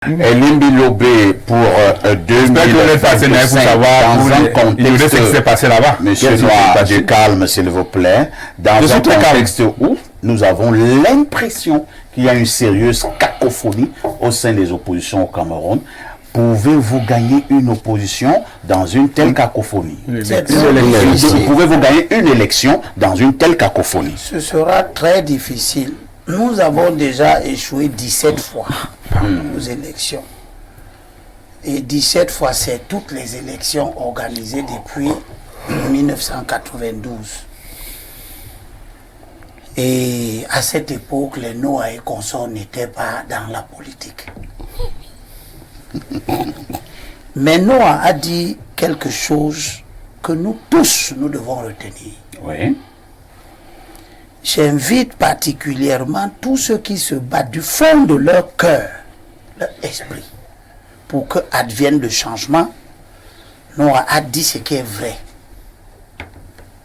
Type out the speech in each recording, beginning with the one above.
Elimbi Lobé pour 2025 dans un contexte ce qui s'est passé là-bas. Monsieur Noir, du calme s'il vous plaît. Dans un contexte où nous avons l'impression qu'il y a une sérieuse cacophonie au sein des oppositions au Cameroun. Pouvez-vous gagner une opposition dans une telle cacophonie? Pouvez-vous gagner une élection dans une telle cacophonie? Ce sera très difficile. Nous avons déjà échoué 17 fois aux élections. Et 17 fois, c'est toutes les élections organisées depuis 1992. Et à cette époque, les Noa et consorts n'étaient pas dans la politique. Mais Noa a dit quelque chose que nous tous, nous devons retenir. Oui. J'invite particulièrement tous ceux qui se battent du fond de leur cœur, leur esprit, pour que advienne le changement. Noa a dit ce qui est vrai,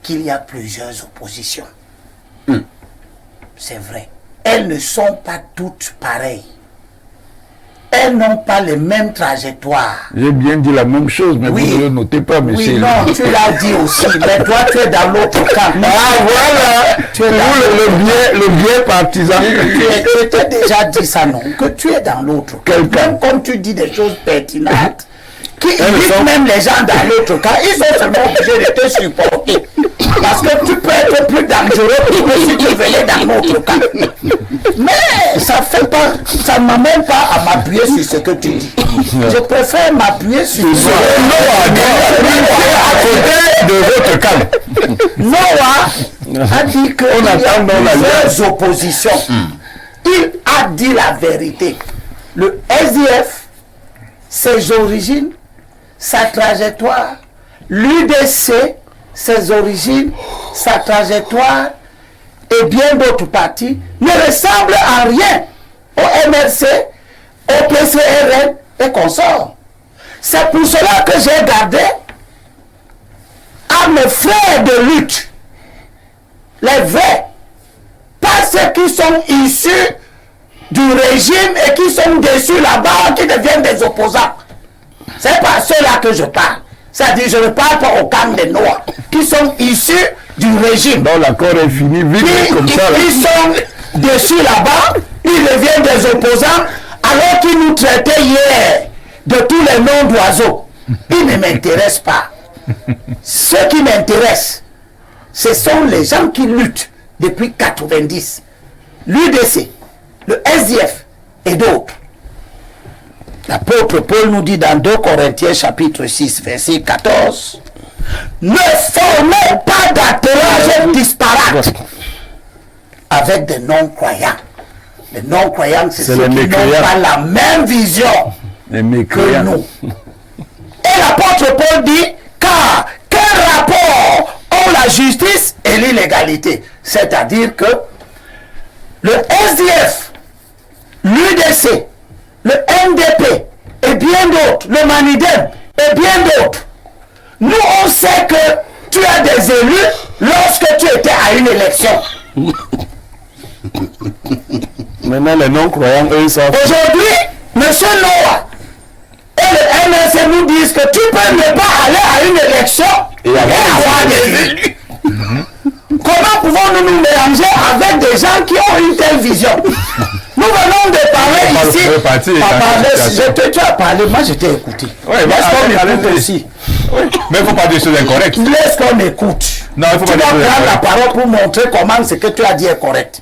qu'il y a plusieurs oppositions. C'est vrai. Elles ne sont pas toutes pareilles. Elles n'ont pas les mêmes trajectoires. J'ai bien dit la même chose, mais oui. Vous ne le notez pas, monsieur. Oui, non, tu l'as dit aussi, mais toi tu es dans l'autre camp. Ah voilà, tu es le bien partisan. Tu t'ai déjà dit ça, non? Que tu es dans l'autre camp. Même comme tu dis des choses pertinentes, qui irritent même les gens dans l'autre camp, ils sont seulement obligés de te supporter. Parce que tu peux être plus dangereux pour eux si tu venais dans notre camp. Mais ça fait pas, ça ne m'amène pas à m'appuyer sur ce que tu dis. Je préfère m'appuyer sur ce que à côté de votre camp. Noa a dit que il y a plusieurs oppositions. Il a dit la vérité. Le SDF, ses origines, sa trajectoire, l'UDC, ses origines, sa trajectoire et bien d'autres partis ne ressemblent en rien au MRC, au PCRN et consorts. C'est pour cela que j'ai gardé à mes frères de lutte, les vrais, pas ceux qui sont issus du régime et qui sont déçus là-bas, qui deviennent des opposants. C'est pas ceux-là que je parle. C'est-à-dire, je ne parle pas au camp des Noirs, qui sont issus du régime. Donc l'accord est fini, vite comme ça. Ils sont dessus là-bas, ils deviennent des opposants, alors qu'ils nous traitaient hier de tous les noms d'oiseaux. Ils ne m'intéressent pas. Ce qui m'intéresse, ce sont les gens qui luttent depuis 90. L'UDC, le SDF et d'autres. L'apôtre Paul nous dit dans 2 Corinthiens chapitre 6 verset 14, ne formez pas d'attelage disparate avec des non-croyants. Les non-croyants, c'est ceux qui n'ont pas la même vision que nous. Et l'apôtre Paul dit, car quel rapport ont la justice et l'illégalité? C'est-à-dire que le SDF, l'UDC, le NDP et bien d'autres, le Manidem et bien d'autres, nous on sait que tu as des élus lorsque tu étais à une élection. Maintenant les non-croyants, eux, savent. Aujourd'hui, M. Noa et le MNC nous disent que tu peux ne pas aller à une élection et avoir des élus. Comment pouvons-nous nous mélanger avec des gens qui ont une telle vision? Nous venons de parler ici. Tu as parlé, moi je t'ai écouté. Laisse qu'on écoute aussi. Mais il ne faut pas dire des choses incorrectes. Laisse qu'on écoute. Non, il faut pas tu dire vas prendre la parole pour montrer comment ce que tu as dit est correct.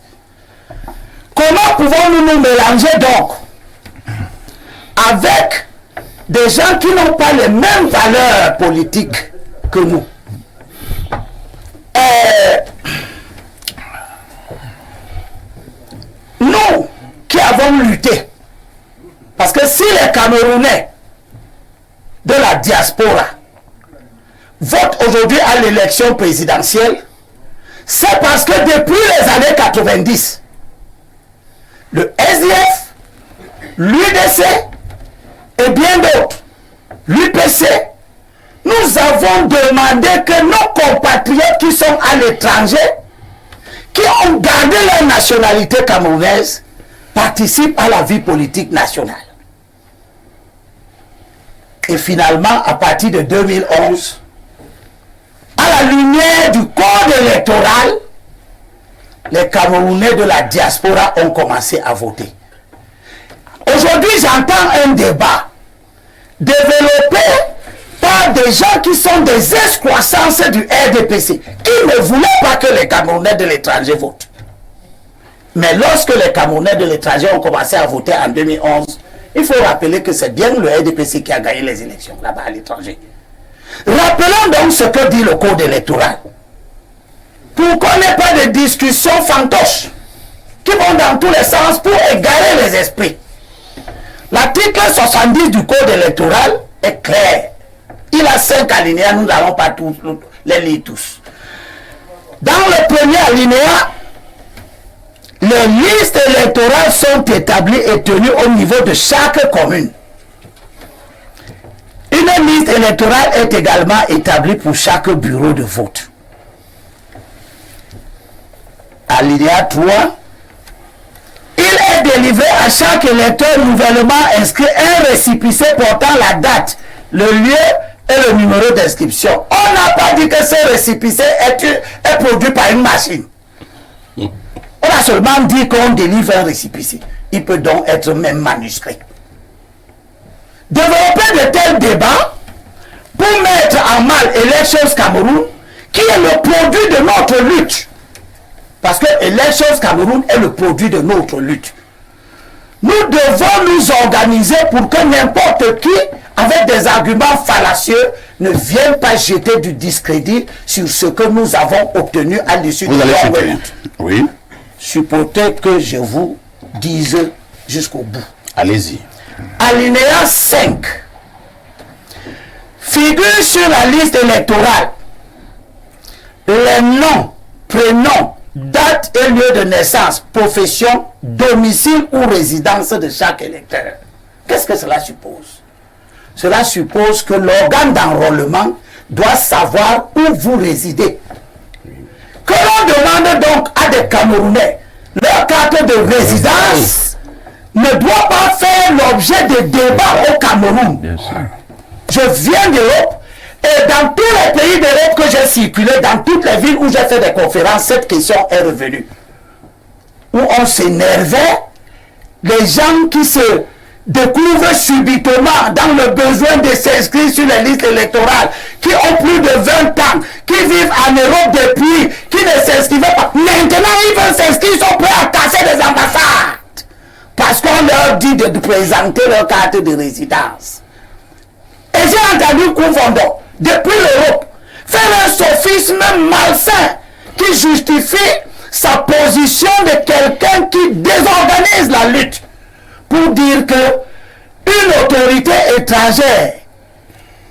Comment pouvons-nous nous mélanger donc avec des gens qui n'ont pas les mêmes valeurs politiques que nous? Nous qui avons lutté, parce que si les Camerounais de la diaspora votent aujourd'hui à l'élection présidentielle, c'est parce que depuis les années 90, le SDF, l'UDC et bien d'autres, l'UPC, nous avons demandé que nos compatriotes qui sont à l'étranger, qui ont gardé leur nationalité camerounaise, participent à la vie politique nationale. Et finalement, à partir de 2011, à la lumière du code électoral, les Camerounais de la diaspora ont commencé à voter. Aujourd'hui, j'entends un débat développé par des gens qui sont des excroissances du RDPC, qui ne voulaient pas que les Camerounais de l'étranger votent. Mais lorsque les Camerounais de l'étranger ont commencé à voter en 2011, il faut rappeler que c'est bien le RDPC qui a gagné les élections là-bas à l'étranger. Rappelons donc ce que dit le code électoral. Pour qu'on n'ait pas de discussions fantoches qui vont dans tous les sens pour égarer les esprits. L'article 70 du code électoral est clair. Il a 5 alinéas, nous n'allons pas tous les lire tous. Dans le premier alinéa, les listes électorales sont établies et tenues au niveau de chaque commune. Une liste électorale est également établie pour chaque bureau de vote. Alinéa 3. Il est délivré à chaque électeur nouvellement inscrit un récépissé portant la date, le lieu et le numéro d'inscription. On n'a pas dit que ce récépissé est produit par une machine. On a seulement dit qu'on délivre un récépissé. Il peut donc être même manuscrit. Développer de tels débats pour mettre en mal Elections Cameroun, qui est le produit de notre lutte. Parce que Elections Cameroun est le produit de notre lutte. Nous devons nous organiser pour que n'importe qui, avec des arguments fallacieux, ne vienne pas jeter du discrédit sur ce que nous avons obtenu à l'issue de notre lutte. Oui. Supportez que je vous dise jusqu'au bout. Allez-y. Alinéa 5. Figure sur la liste électorale les noms, prénoms, date et lieu de naissance, profession, domicile ou résidence de chaque électeur. Qu'est-ce que cela suppose? Cela suppose que l'organe d'enrôlement doit savoir où vous résidez. Que l'on demande donc à des Camerounais leur carte de résidence ne doit pas faire l'objet de débats au Cameroun. Bien sûr. Je viens d'Europe et dans tous les pays d'Europe que j'ai circulé, dans toutes les villes où j'ai fait des conférences, cette question est revenue. Où on s'énervait, les gens qui se découvrent subitement dans le besoin de s'inscrire sur les listes électorales, qui ont plus de 20 ans, qui vivent en Europe depuis, qui ne s'inscrivaient pas. Maintenant, ils veulent s'inscrire, ils sont prêts à casser des ambassades. Parce qu'on leur dit de présenter leur carte de résidence. Et j'ai entendu Koufondo, depuis l'Europe, faire un sophisme malsain qui justifie sa position de quelqu'un qui désorganise la lutte. Pour dire que une autorité étrangère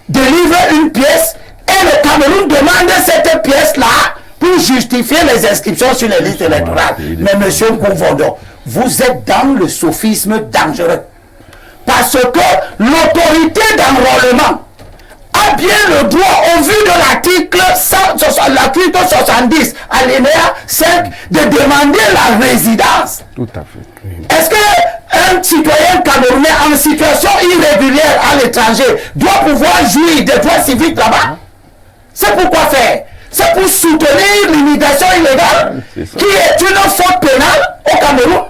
délivre une pièce et le Cameroun demande cette pièce-là pour justifier les inscriptions sur les listes électorales. Mais monsieur Koufondo, vous êtes dans le sophisme dangereux. Parce que l'autorité d'enrôlement a bien le droit, au vu de l'article 70, alinéa 5, de demander la résidence. Tout à fait. Est-ce qu'un citoyen camerounais en situation irrégulière à l'étranger doit pouvoir jouir des droits civiques là-bas? C'est pourquoi faire? C'est pour soutenir l'immigration illégale, qui est une faute pénale au Cameroun?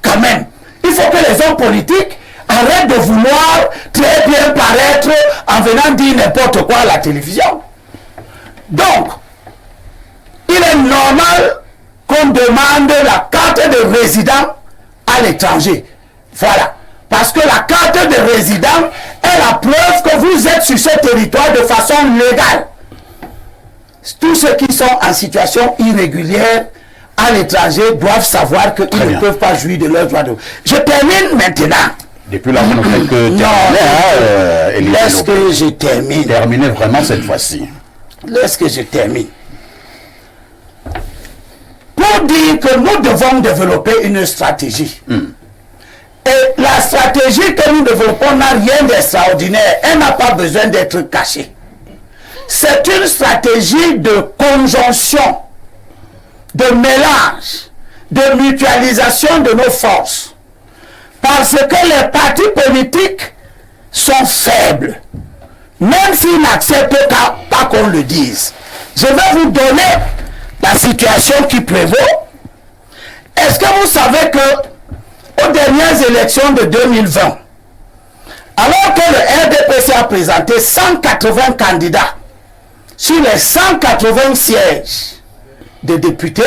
Quand même, il faut que les hommes politiques arrêtent de vouloir très bien paraître en venant dire n'importe quoi à la télévision. Donc, il est normal qu'on demande la carte de résident à l'étranger. Voilà. Parce que la carte de résident est la preuve que vous êtes sur ce territoire de façon légale. Tous ceux qui sont en situation irrégulière à l'étranger doivent savoir qu'ils ne peuvent pas jouir de leurs droits de... Je termine maintenant. Depuis là, on ne fait que terminer. Laisse que je termine. Terminer vraiment cette fois-ci. Laisse que je termine. Pour dire que nous devons développer une stratégie. Et la stratégie que nous développons n'a rien d'extraordinaire. Elle n'a pas besoin d'être cachée. C'est une stratégie de conjonction, de mélange, de mutualisation de nos forces. Parce que les partis politiques sont faibles. Même s'ils n'acceptent pas qu'on le dise. Je vais vous donner la situation qui prévaut. Est-ce que vous savez que aux dernières élections de 2020, alors que le RDPC a présenté 180 candidats sur les 180 sièges de députés,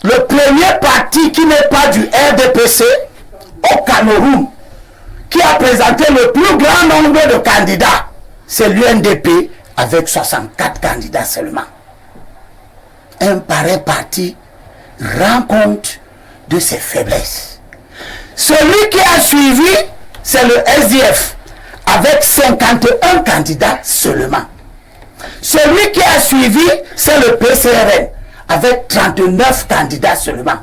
le premier parti qui n'est pas du RDPC au Cameroun, qui a présenté le plus grand nombre de candidats, c'est l'UNDP avec 64 candidats seulement. Un pareil parti rend compte de ses faiblesses. Celui qui a suivi, c'est le SDF avec 51 candidats seulement. Celui qui a suivi, c'est le PCRN avec 39 candidats seulement.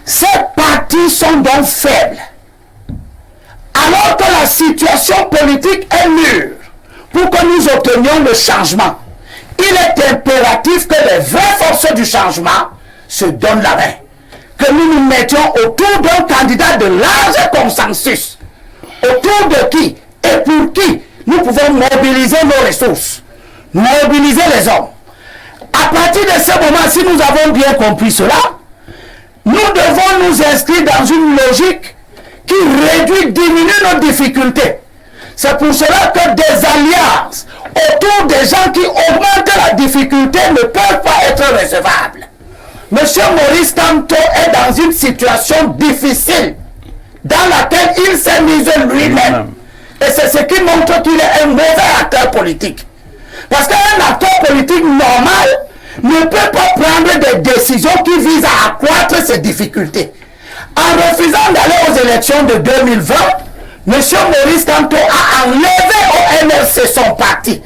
Ces partis sont donc faibles. Alors que la situation politique est mûre pour que nous obtenions le changement, il est impératif que les vraies forces du changement se donnent la main. Que nous nous mettions autour d'un candidat de large consensus. Autour de qui et pour qui nous pouvons mobiliser nos ressources, mobiliser les hommes. À partir de ce moment, si nous avons bien compris cela, nous devons nous inscrire dans une logique qui réduit, diminue nos difficultés. C'est pour cela que des alliances autour des gens qui augmentent la difficulté ne peuvent pas être recevables. Monsieur Maurice Kamto est dans une situation difficile dans laquelle il s'est mis lui-même. Et c'est ce qui montre qu'il est un mauvais acteur politique. Parce qu'un acteur politique normal ne peut pas prendre des décisions qui visent à accroître ses difficultés. En refusant d'aller aux élections de 2020, M. Maurice Kamto a enlevé au MRC son parti,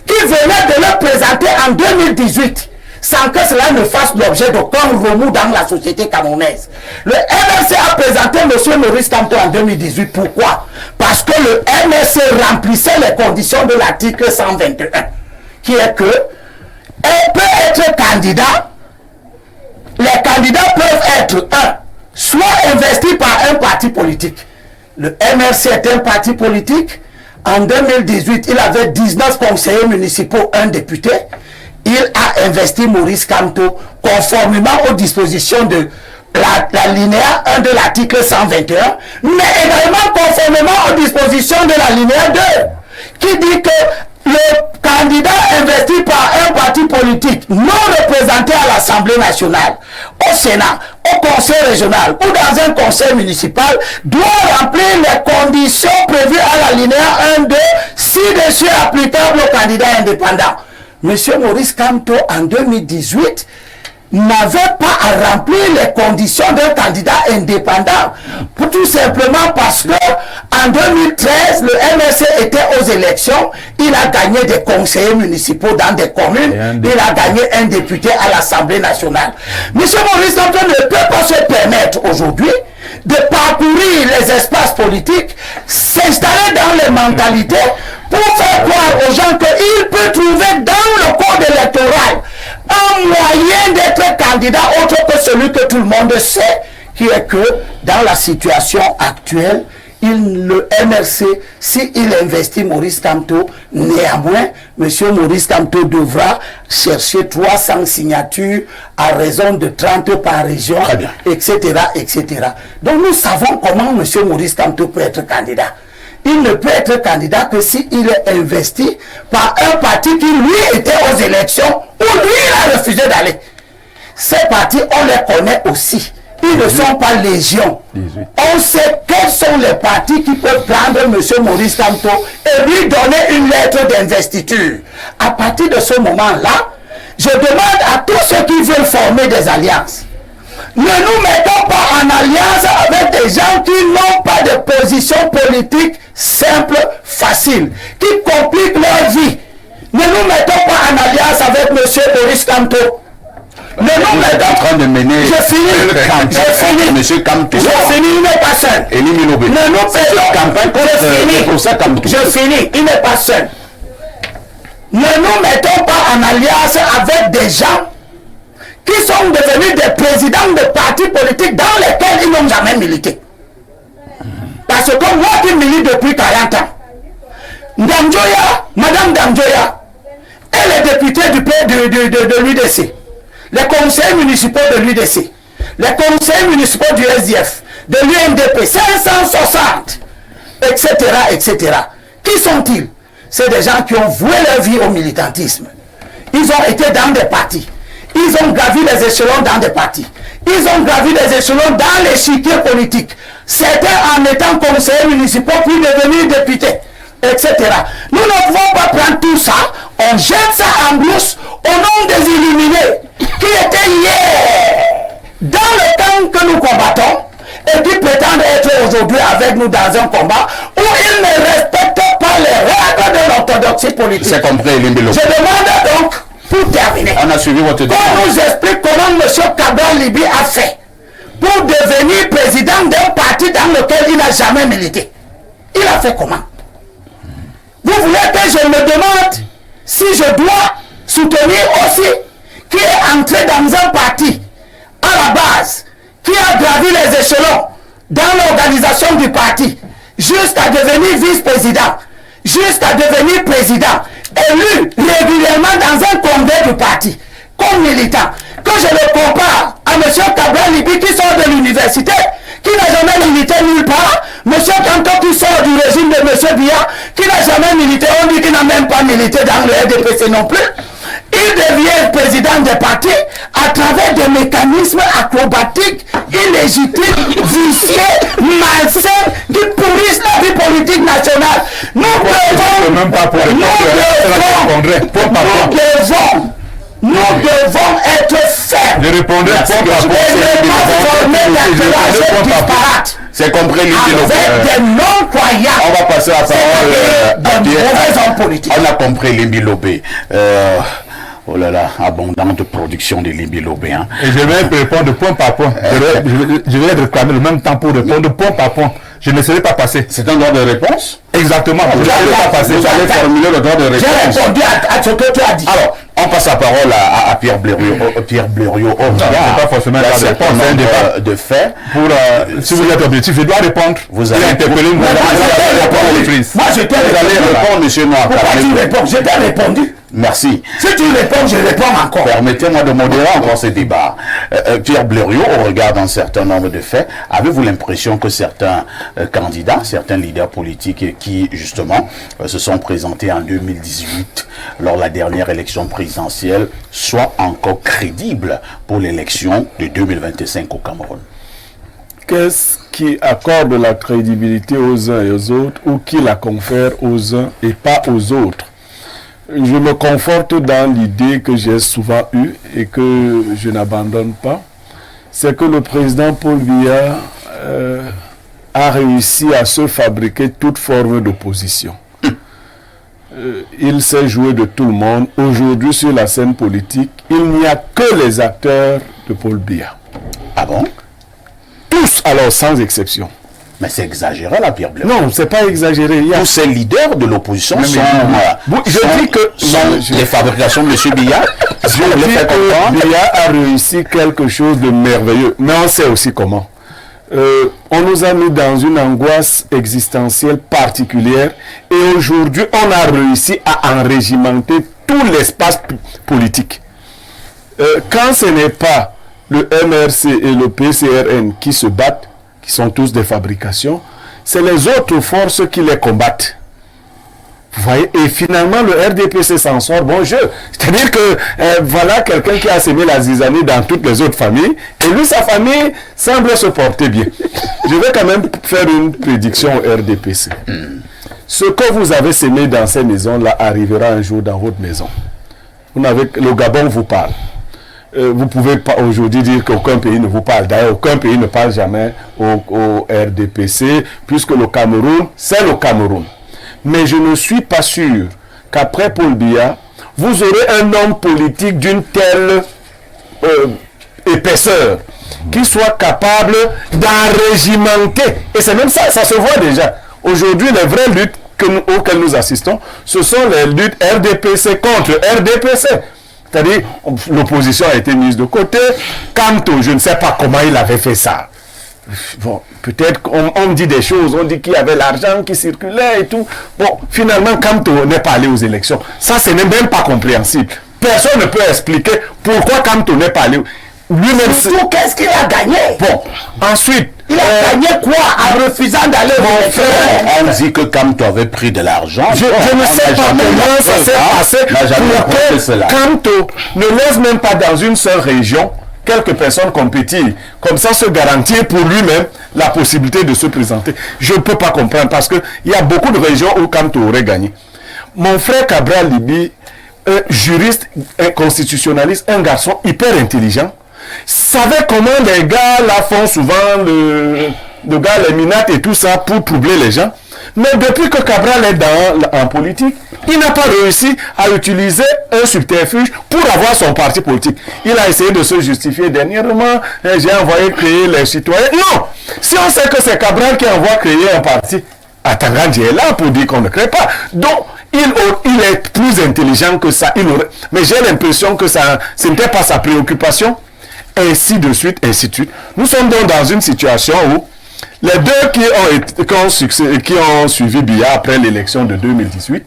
qui venait de le présenter en 2018, sans que cela ne fasse l'objet d'aucun remous dans la société camerounaise. Le MRC a présenté M. Maurice Kamto en 2018. Pourquoi? Parce que le MRC remplissait les conditions de l'article 121, qui est que elle peut être candidat, les candidats peuvent être soit investis par un parti politique. Le MRC est un parti politique. En 2018, il avait 19 conseillers municipaux, un député. Il a investi Maurice Kamto conformément aux dispositions de la linéa 1 de l'article 121, mais également conformément aux dispositions de la linéa 2, qui dit que le candidat investi par un parti politique non représenté à l'Assemblée nationale, au Sénat, au conseil régional ou dans un conseil municipal doit remplir les conditions prévues à la linéa 1-2 ci-dessus applicables aux candidats indépendants. Monsieur Maurice Kamto, en 2018, n'avait pas à remplir les conditions d'un candidat indépendant, tout simplement parce que en 2013, le MRC était aux élections, il a gagné des conseillers municipaux dans des communes, il a gagné un député à l'Assemblée nationale. Monsieur Maurice Kamto ne peut pas se permettre aujourd'hui de parcourir les espaces politiques, s'installer dans les mentalités pour faire croire aux gens qu'il peut trouver dans le code électoral un moyen d'être candidat autre que celui que tout le monde sait, qui est que dans la situation actuelle, le MRC, s'il investit Maurice Kamto, néanmoins, M. Maurice Kamto devra chercher 300 signatures à raison de 30 par région, etc., etc. Donc nous savons comment M. Maurice Kamto peut être candidat. Il ne peut être candidat que s'il est investi par un parti qui, lui, était aux élections, où lui, il a refusé d'aller. Ces partis, on les connaît aussi. Ils ne sont pas légion. On sait quels sont les partis qui peuvent prendre M. Maurice Kamto et lui donner une lettre d'investiture. À partir de ce moment-là, je demande à tous ceux qui veulent former des alliances, ne nous mettons pas en alliance avec des gens qui n'ont pas de position politique simple, facile, qui compliquent leur vie. Ne nous mettons pas en alliance avec M. Maurice Kamto. Ne nous mettons... en train de mener... Je finis. Monsieur Kamto. Je finis, il n'est pas seul. Elie Minobé. Ne nous campagne Je finis, il n'est pas seul. Ne nous mettons pas en alliance avec des gens qui sont devenus des présidents de partis politiques dans lesquels ils n'ont jamais milité. Parce que moi qui milite depuis 40 ans, Madame Damjoya, elle est députée de l'UDC, les conseillers municipaux de l'UDC, les conseillers municipaux du SDF, de l'UNDP, 560, etc., etc. Qui sont-ils? C'est des gens qui ont voué leur vie au militantisme. Ils ont été dans des partis. Ils ont gravi les échelons dans des partis. Ils ont gravi les échelons dans l'échiquier politique. Certains en étant conseillers municipaux puis devenir députés, etc. Nous ne pouvons pas prendre tout ça, on jette ça en brousse au nom des illuminés qui étaient hier dans le temps que nous combattons et qui prétendent être aujourd'hui avec nous dans un combat où ils ne respectent pas les règles de l'orthodoxie politique. C'est compris, Limbilo. Je demande donc, pour terminer, on a suivi votre débat. qu'on nous explique comment M. Cabral Libi a fait pour devenir président d'un parti dans lequel il n'a jamais milité. Il a fait comment? Vous voulez que je me demande si je dois soutenir aussi qui est entré dans un parti à la base, qui a gravi les échelons dans l'organisation du parti, jusqu'à devenir vice-président, jusqu'à devenir président, élu régulièrement dans un congrès du parti, comme militant, que je le compare à M. Cabral Libi qui sort de l'université, qui n'a jamais milité nulle part, M. Kanto qui sort du régime de M. Biya, qui n'a jamais milité, on dit qu'il n'a même pas milité dans le RDPC non plus. Il devient président des partis à travers des mécanismes acrobatiques, illégitimes, vicieux, malsains, qui pourrissent la vie politique nationale. Nous devons être fermes. Je répondrai à c'est compris, avec des non-croyants. On va passer à la parole politique. On a compris Limbi Lobé. Oh là là, abondante production de Limbi Lobé. Hein. Et je vais répondre point par point. Je vais réclamer le même temps pour répondre point par point. Je ne serai pas passé. C'est un droit de réponse? Exactement. Je ne serai pas passé. Vous allez formuler le droit de réponse. J'ai répondu à ce que tu as dit. Alors, on passe la parole à Pierre Blériot. Pierre Blériot, c'est pas forcément la réponse, c'est un débat de fait. Si vous êtes objectif, je dois répondre. Vous allez interpeller Moi, je t'ai répondre, monsieur Noir. Pourquoi tu réponds? Je t'ai répondu. Merci. Si tu réponds, je réponds encore. Permettez-moi de modérer encore ce débat. Pierre Blériot, au regard d'un certain nombre de faits, avez-vous l'impression que certains candidats, certains leaders politiques qui, justement, se sont présentés en 2018 lors de la dernière élection présidentielle, soient encore crédibles pour l'élection de 2025 au Cameroun? Qu'est-ce qui accorde la crédibilité aux uns et aux autres ou qui la confère aux uns et pas aux autres? Je me conforte dans l'idée que j'ai souvent eue et que je n'abandonne pas, c'est que le président Paul Biya a réussi à se fabriquer toute forme d'opposition. Il sait jouer de tout le monde. Aujourd'hui, sur la scène politique, il n'y a que les acteurs de Paul Biya. Ah bon? Tous, alors sans exception. Mais c'est exagéré là, Pierre Blériot. Non, c'est pas exagéré. Tous ces leaders de l'opposition sont les fabrications de M. Biya. Je dis que Biya a réussi quelque chose de merveilleux. Mais on sait aussi comment. On nous a mis dans une angoisse existentielle particulière. Et aujourd'hui, on a réussi à enrégimenter tout l'espace politique. Quand ce n'est pas le MRC et le PCRN qui se battent, qui sont tous des fabrications, c'est les autres forces qui les combattent. Vous voyez, et finalement le RDPC s'en sort bon jeu. C'est-à-dire que voilà quelqu'un qui a semé la zizanie dans toutes les autres familles, et lui, sa famille semble se porter bien. Je vais quand même faire une prédiction au RDPC. Ce que vous avez semé dans ces maisons-là arrivera un jour dans votre maison. Le Gabon vous parle. Vous pouvez pas aujourd'hui dire qu'aucun pays ne vous parle. D'ailleurs, aucun pays ne parle jamais au RDPC, puisque le Cameroun, c'est le Cameroun. Mais je ne suis pas sûr qu'après Paul Biya, vous aurez un homme politique d'une telle épaisseur qui soit capable d'enrégimenter. Et c'est même ça, ça se voit déjà. Aujourd'hui, les vraies luttes auxquelles nous assistons, ce sont les luttes RDPC contre RDPC. C'est-à-dire, l'opposition a été mise de côté. Kanto, je ne sais pas comment il avait fait ça. Bon, peut-être qu'on dit des choses, on dit qu'il y avait l'argent qui circulait et tout. Bon, finalement, Kamto n'est pas allé aux élections. Ça, ce n'est même pas compréhensible. Personne ne peut expliquer pourquoi Kamto n'est pas allé. Lui-même, surtout, qu'est-ce qu'il a gagné? Bon, ensuite... Il a gagné quoi en refusant d'aller aux élections? On dit que Kamto avait pris de l'argent. Je ne sais pas comment ça s'est passé pour que Kamto ne laisse même pas dans une seule région quelques personnes compétir, comme ça se garantir pour lui-même la possibilité de se présenter. Je ne peux pas comprendre parce qu'il y a beaucoup de régions où Kamto aurait gagné. Mon frère Cabral Libi, juriste, un constitutionnaliste, un garçon hyper intelligent, savait comment les gars là font souvent le gars, les minates et tout ça pour troubler les gens. Mais depuis que Cabral est en politique, il n'a pas réussi à utiliser un subterfuge pour avoir son parti politique. Il a essayé de se justifier dernièrement. J'ai envoyé créer les citoyens. Non! Si on sait que c'est Cabral qui envoie créer un parti, Atangandji est là pour dire qu'on ne crée pas. Donc, il est plus intelligent que ça. Mais j'ai l'impression que ce n'était pas sa préoccupation. Ainsi de suite, ainsi de suite. Nous sommes donc dans une situation où les deux qui ont suivi Biya après l'élection de 2018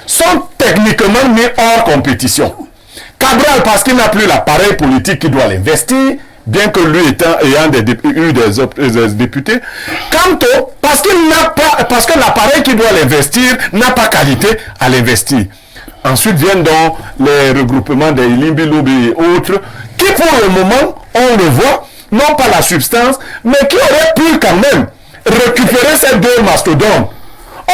sont techniquement mis hors compétition. Cabral, parce qu'il n'a plus l'appareil politique qui doit l'investir, bien que lui ayant eu des députés. Kamto, parce que l'appareil qui doit l'investir n'a pas qualité à l'investir. Ensuite viennent donc les regroupements des Limbi Lobby et autres, qui pour le moment, on le voit, non pas la substance, mais qui auraient pu quand même récupérer ces deux mastodontes.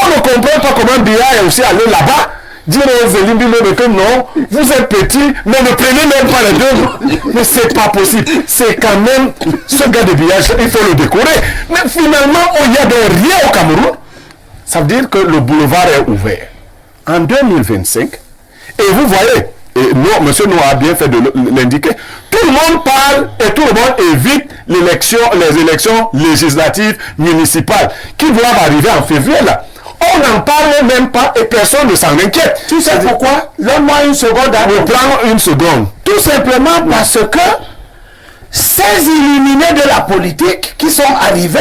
On ne comprend pas comment Biya est aussi allé là-bas, dire aux Limbi Lobby que non, vous êtes petits, mais ne prenez même pas les deux. Mais c'est pas possible. C'est quand même, ce gars de Biya, il faut le décorer. Mais finalement, il n'y a donc rien au Cameroun. Ça veut dire que le boulevard est ouvert. En 2025, et vous voyez, et nous, monsieur nous a bien fait de l'indiquer, tout le monde parle et tout le monde évite les élections législatives municipales qui doivent arriver en février là. On n'en parle même pas et personne ne s'en inquiète. Tu sais pourquoi? Donne-moi une seconde. On prend une seconde. Tout simplement parce que ces illuminés de la politique qui sont arrivés,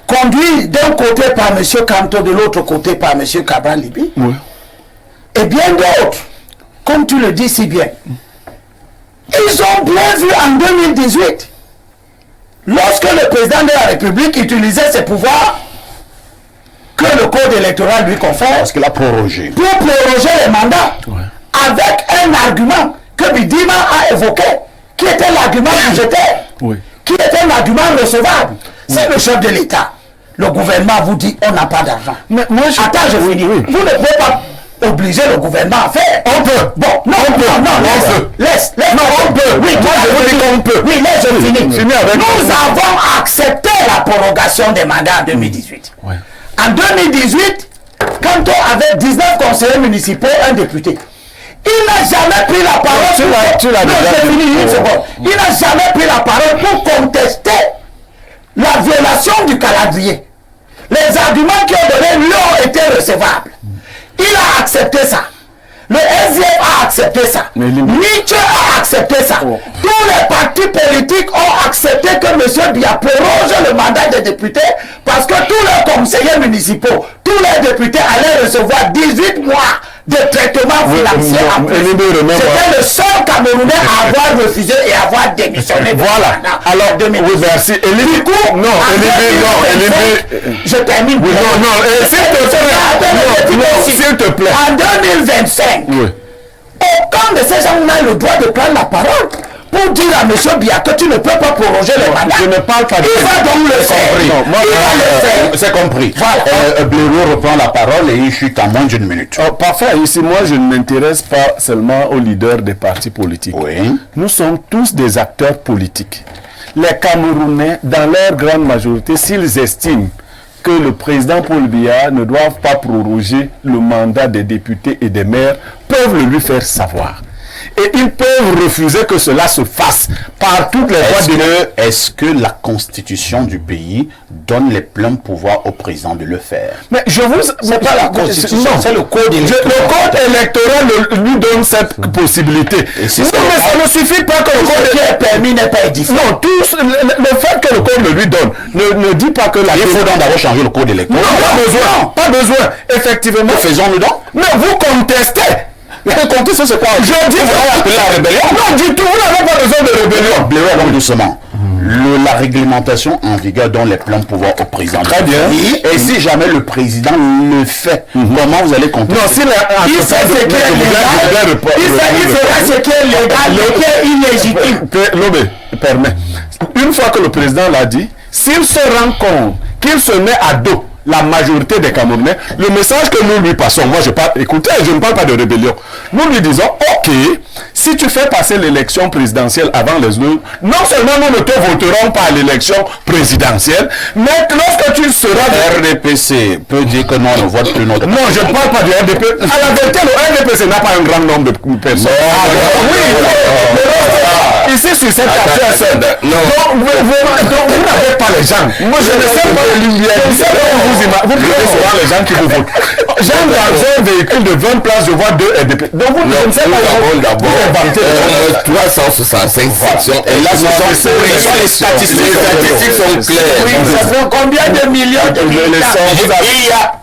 conduits d'un côté par M. Kamto, de l'autre côté par M. Cabral Libi, oui, et bien d'autres, comme tu le dis si bien, ils ont bien vu en 2018, lorsque le président de la République utilisait ses pouvoirs que le code électoral lui confère, parce qu'il a prorogé. Pour proroger les mandats, ouais, avec un argument que Bidima a évoqué, qui était l'argument budgétaire, oui, qui était un argument recevable. C'est le chef de l'État. Le gouvernement vous dit on n'a pas d'argent. Mais moi, attends, je vous dis, oui, vous ne pouvez pas obliger le gouvernement à faire. On peut. Bon, non, on peut. Laisse. Non, on peut. Oui, moi je vous dis qu'on peut. Oui, laisse, je finis. Nous avons avons accepté la prorogation des mandats en 2018. Ouais. En 2018, quand on avait 19 conseillers municipaux, un député, il n'a jamais pris la parole. Tu l'as déjà fini une seconde. Il n'a jamais pris la parole pour contester la violation du calendrier. Les arguments qui ont donné lui ont été recevables. Il a accepté ça. Le SDF a accepté ça. Nietzsche a accepté ça. Oh. Tous les partis politiques ont accepté que M. Biya proroge le mandat des députés parce que tous les conseillers municipaux, tous les députés allaient recevoir 18 mois de traitement financier après. C'était le seul Camerounais à avoir refusé et à avoir démissionné. Voilà. Alors, oui, merci. Du coup, je termine. Oui, s'il te plaît. En 2025, oui, aucun de ces gens n'a le droit de prendre la parole pour dire à M. Biya que tu ne peux pas proroger le mandat. Je ne parle pas de Il va donc le faire. Il va le faire. C'est compris. Voilà. Blaireau reprend la parole et il chute en moins d'une minute. Oh, parfait. Ici, moi, je ne m'intéresse pas seulement aux leaders des partis politiques. Oui. Nous sommes tous des acteurs politiques. Les Camerounais, dans leur grande majorité, s'ils estiment que le président Paul Biya ne doit pas proroger le mandat des députés et des maires, peuvent le lui faire savoir. Et ils peuvent refuser que cela se fasse par toutes les voies de... Est-ce que la constitution du pays donne les pleins pouvoirs au président de le faire? Mais je vous... C'est pas la constitution, c'est le code électoral. Le code électoral lui donne cette possibilité. Non, mais ça ne suffit pas que le code qui est permis n'est pas édifié. Non, le fait que le code le lui donne ne dit pas que la... Il faut donc d'abord changer le code électoral. Non, pas besoin. Effectivement. Faisons-le donc. Mais vous contestez. Contester, c'est quoi? Je dis vous allez appeler la rébellion. Non, du tout, vous n'avez pas besoin de rébellion. Blaireau, doucement. La réglementation en vigueur donne les pleins pouvoirs au président. Très bien. Et si jamais le président le fait, comment vous allez contester? Non, il fait ce qui est légal. Il fera ce qui est légal, ce qui est illégitime. Lobé, permet. Une fois que le président l'a dit, s'il se rend compte qu'il se met à dos la majorité des Camerounais, le message que nous lui passons, moi je parle, écoutez, je ne parle pas de rébellion, nous lui disons, ok, si tu fais passer l'élection présidentielle avant les urnes, non seulement nous ne te voterons pas à l'élection présidentielle, mais lorsque tu seras... RDPC peut dire que non, on ne vote plus notre... Non, je ne parle pas du RDP. À la vérité, le RDPC n'a pas un grand nombre de personnes. Ici, sur cette affaire, donc vous n'avez pas les gens. Moi, je ne sais pas les lumières. Vous pouvez voir les gens qui vous votent. J'ai dans un véhicule de 20 places, je vois 2 RDP. Donc vous ne savez pas d'abord 365 sections. Et là, les statistiques sont claires. Oui, ça fait combien de millions de militants? Il y a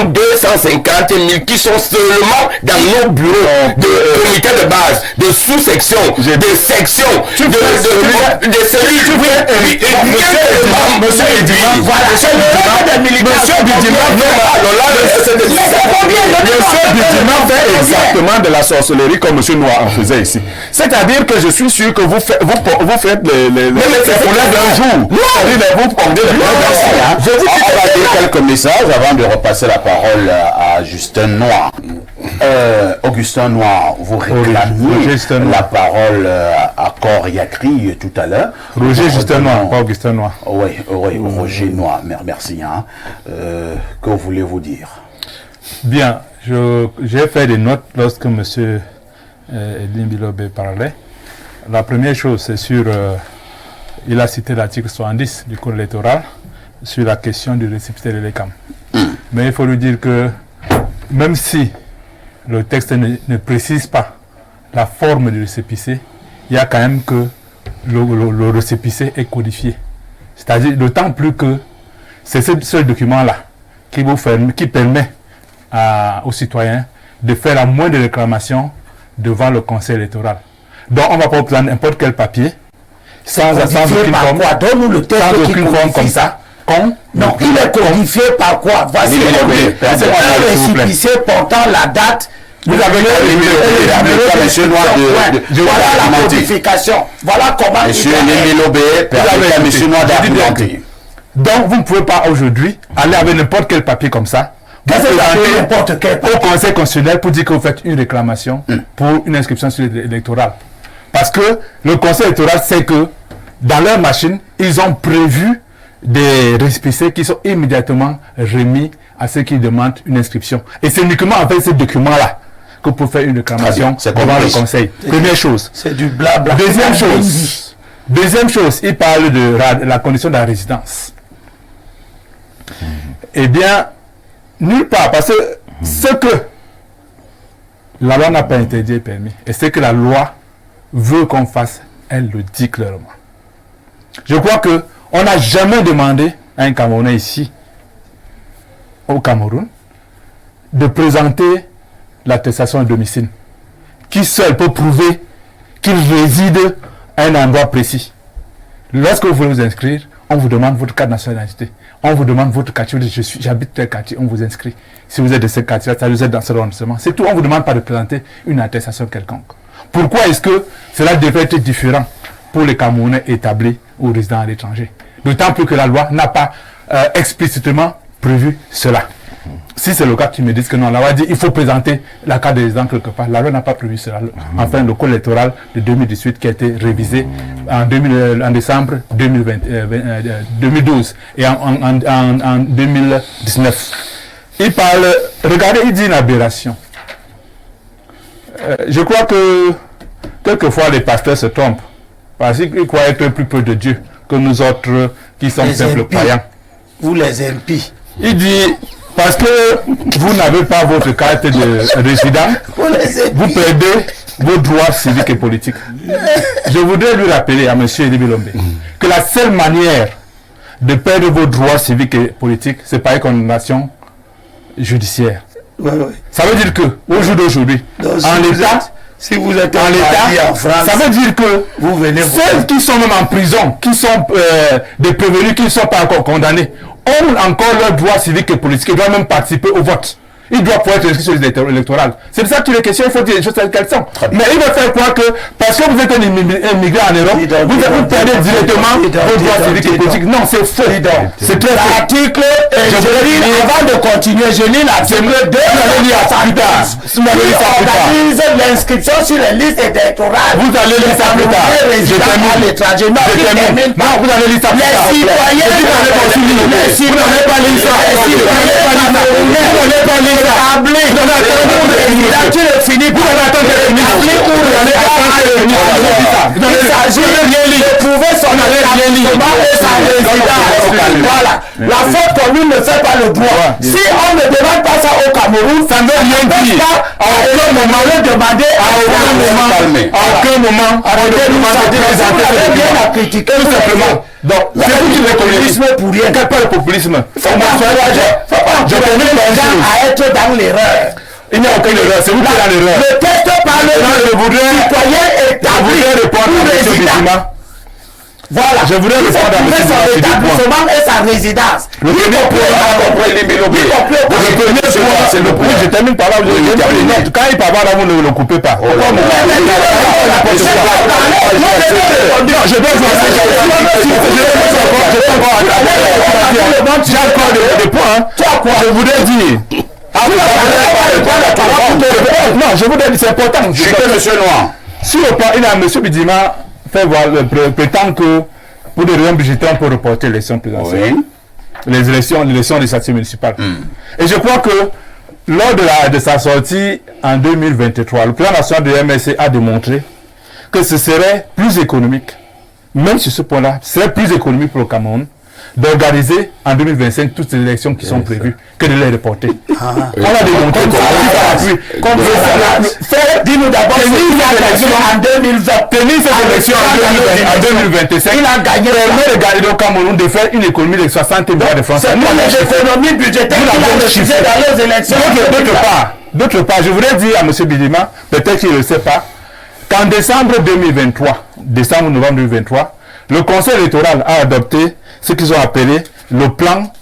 1 250 000 qui sont seulement dans nos bureaux de comités de base, de sous-sections, de sections, de cellules. Monsieur Edima, voilà, c'est le nombre de militants. Monsieur Bidima fait exactement de la sorcellerie comme Monsieur Noir en faisait ici. C'est-à-dire que je suis sûr que vous faites les problèmes d'un jour. Je vous dire quelques messages avant de repasser la parole à Justin Noir. Augustin Noir, vous réclamiez la parole à corps et à cri tout à l'heure. Roger Justin Noir, pas Augustin Noir. Oui, Roger Noir, merci. Que voulez-vous dire? Bien, j'ai fait des notes lorsque M. Edwin Bilobé parlait. La première chose, c'est sur... il a cité l'article 70 du Code électoral sur la question du récépissé de l'ECAM. Mais il faut lui dire que même si le texte ne précise pas la forme du récépissé, il y a quand même que le récépissé est codifié. C'est-à-dire d'autant plus que c'est ce document-là qui permet aux citoyens de faire la moindre réclamation devant le conseil électoral. Donc on ne va pas prendre n'importe quel papier sans aucune forme. Donne-nous le texte sans aucune forme comme ça. Non, il est codifié par quoi? Voici un récépissé portant la date. Vous avez Monsieur Noir voilà la codification. Voilà comment Monsieur Bilobé permet à Monsieur Noir d'argumenter. Donc vous ne pouvez pas aujourd'hui aller avec n'importe quel papier comme ça au conseil constitutionnel pour dire que vous faites une réclamation pour une inscription sur l'électoral. Parce que le conseil électoral sait que dans leur machine, ils ont prévu des récépissés qui sont immédiatement remis à ceux qui demandent une inscription. Et c'est uniquement avec ces documents-là que pour faire une réclamation devant le conseil. Première chose. C'est du blabla. Deuxième chose, il parle de la condition de la résidence. Eh bien, nulle part, parce que ce que la loi n'a pas interdit et permis, et ce que la loi veut qu'on fasse, elle le dit clairement. Je crois que on n'a jamais demandé à un Camerounais ici, au Cameroun, de présenter l'attestation de domicile, qui seul peut prouver qu'il réside à un endroit précis. Lorsque vous voulez vous inscrire, on vous demande votre carte de nationalité. On vous demande votre quartier. J'habite tel quartier, on vous inscrit. Si vous êtes de ce quartier, vous êtes dans ce arrondissement. C'est tout. On ne vous demande pas de présenter une attestation quelconque. Pourquoi est-ce que cela devrait être différent pour les Camerounais établis ou résidents à l'étranger? D'autant plus que la loi n'a pas explicitement prévu cela. Si c'est le cas, tu me dis que non, la loi dit qu'il faut présenter la carte de résident quelque part. La loi n'a pas prévu cela. Enfin, le code électoral de 2018 qui a été révisé en décembre 2012 et en 2019. Il parle, regardez, il dit une aberration. Je crois que quelquefois les pasteurs se trompent. Parce qu'ils croient être plus peu de Dieu que nous autres qui sommes simples croyants. Vous les impies. Il dit, parce que vous n'avez pas votre carte de résident, vous perdez vos droits civiques et politiques. Je voudrais lui rappeler à M. Elibi Lombe que la seule manière de perdre vos droits civiques et politiques, c'est par une condamnation judiciaire. Ouais. Ça veut dire que, au jour d'aujourd'hui, en l'état, si vous êtes en l'état, en France, ça veut dire que vous venez ceux qui sont même en prison, qui sont des prévenus, qui ne sont pas encore condamnés, ont encore leurs droits civiques et politiques, ils doivent même participer au vote. Ils doivent pouvoir être inscrits sur les électorales. C'est de ça que les questions, il faut dire les choses telles qu'elles sont. Mais il va faire croire que, parce que vous êtes un immigré en Europe, vous perdez directement vos droits civiques et politiques. Non, c'est faux. C'est très faux. L'article, avant de continuer, je lis l'article 2. Qui organise l'inscription sur les listes électorales. Vous allez lire ça plus tard. Je termine. Non, vous allez lire ça plus tard. Les citoyens, tu le finis pour il s'agit de prouver son établissement et sa résidence. Voilà. La faute commune ne fait pas le droit. Si on ne demande pas ça au Cameroun, ça ne veut rien dire. À aucun moment, le demander à aucun moment, bien à critiquer tout simplement. Donc, c'est vous qui le populisme pour rien. Quel pas le populisme? Faut pas encourager les gens à être dans l'erreur. Il n'y a aucune erreur, c'est vous qui êtes dans l'erreur. Le texte parle de citoyen établi ou résident. Voilà. Je voudrais répondre à M. son établissement et sa résidence. Le premier point, c'est le point. Je termine par là. Quand il parle là, vous ne le coupez pas. Non, je dois j'ai encore des points. Je voudrais dire. Non, je voudrais dire, c'est important. Monsieur Noir. Si au plan, M. Bidima fait voir, prétend que pour des raisons budgétaires, on peut reporter l'élection présidentielle. Oui. Les élections des statuts municipales. Et je crois que lors de sa sortie en 2023, le plan national de MSC a démontré que ce serait plus économique, même sur ce point-là, ce serait plus économique pour le Cameroun d'organiser en 2025 toutes les élections qui sont prévues que de les reporter. On a démontré dis-nous d'abord ce qu'il a gagné en 2020. Tenir cette élection en 2025, il a gagné, permet de gagner au Cameroun de faire une économie de 60 milliards de francs. C'est pour les économies budgétaires qu'il a refusé dans les élections. D'autre part, je voudrais dire à M. Bidima, peut-être qu'il ne le sait pas, qu'en décembre 2023, novembre 2023, le Conseil électoral a adopté ce qu'ils ont appelé le plan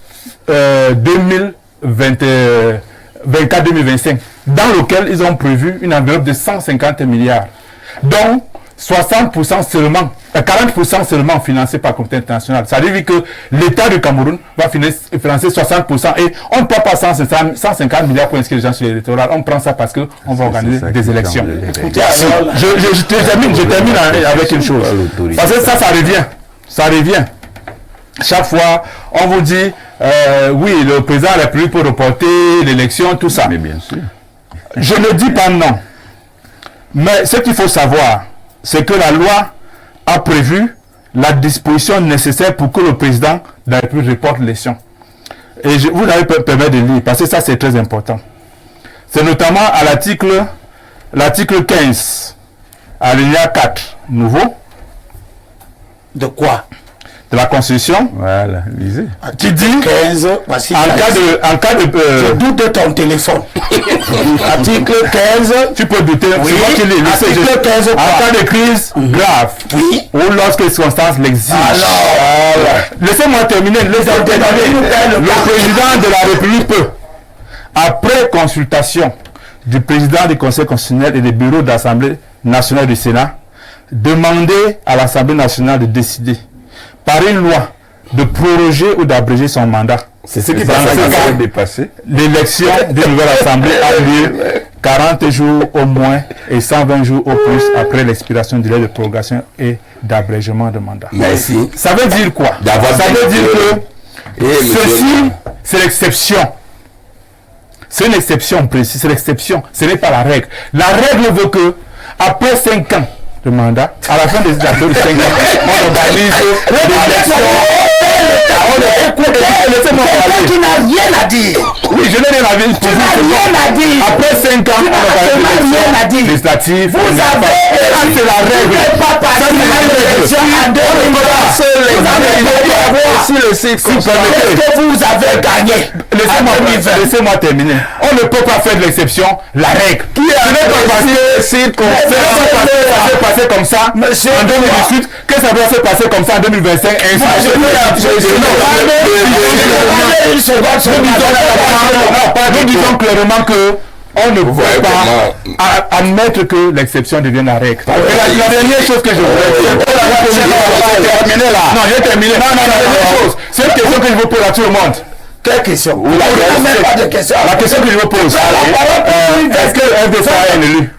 2024-2025, dans lequel ils ont prévu une enveloppe de 150 milliards, dont 60% seulement, 40% seulement financé par la communauté internationale. Ça veut dire que l'État du Cameroun va financer 60% et on ne prend pas 150 milliards pour inscrire les gens sur l'électoral. On prend ça parce qu'on va organiser des élections. Je termine avec une chose. Parce que ça revient. Chaque fois, on vous dit, oui, le président de la République peut reporter l'élection, tout ça. Mais bien sûr. Je ne dis pas non. Mais ce qu'il faut savoir, c'est que la loi a prévu la disposition nécessaire pour que le président de la République reporte l'élection. Et vous allez permettre de lire, parce que ça c'est très important. C'est notamment à l'article 15, alinéa 4, nouveau. De quoi? De la Constitution. Voilà, lisez. Qui dit 15, en cas de je doute de ton téléphone. Article 15. Tu peux douter. Oui. C'est moi qui lis. Article 15. En cas de crise grave. Oui. Ou lorsque les circonstances l'exigent. Alors. Laissez-moi terminer. Le président de la République peut, après consultation du président du Conseil constitutionnel et des bureaux de l'Assemblée nationale du Sénat, demander à l'Assemblée nationale de décider par une loi de proroger ou d'abréger son mandat. C'est ce qui va dépasser. L'élection d'une nouvelle assemblée a lieu 40 jours au moins et 120 jours au plus après l'expiration du délai de prorogation et d'abrégement de mandat. Merci. Ça veut dire quoi? Ça veut dire que ceci, c'est l'exception. C'est une exception précise, c'est l'exception. Ce n'est pas la règle. La règle veut que, après 5 ans, de mandat, à la fin des 5 ans, on organise des élections. Laissez-moi parler. Tu n'as rien à dire. Oui, je n'ai rien à dire. Tu n'as rien à dire. Après 5 ans, on organise des élections législatives. Vous avez... C'est la règle. pas parti à l'élection en 2020. Qu'est-ce que vous avez gagné? Laissez-moi terminer. On ne peut pas faire de l'exception la règle. Qui a passer comme ça Monsieur, en 2018, que ça doit se passer comme ça en 2025 et ainsi de suite. Nous disons clairement que on ne peut pas admettre que l'exception devienne la règle. Et la dernière chose que je voudrais dire, non, j'ai terminé. Non, c'est une question que je vous pose à tout le monde. quelle question? Même pas de question. La question que je vous pose, est-ce que le FDC a un élu?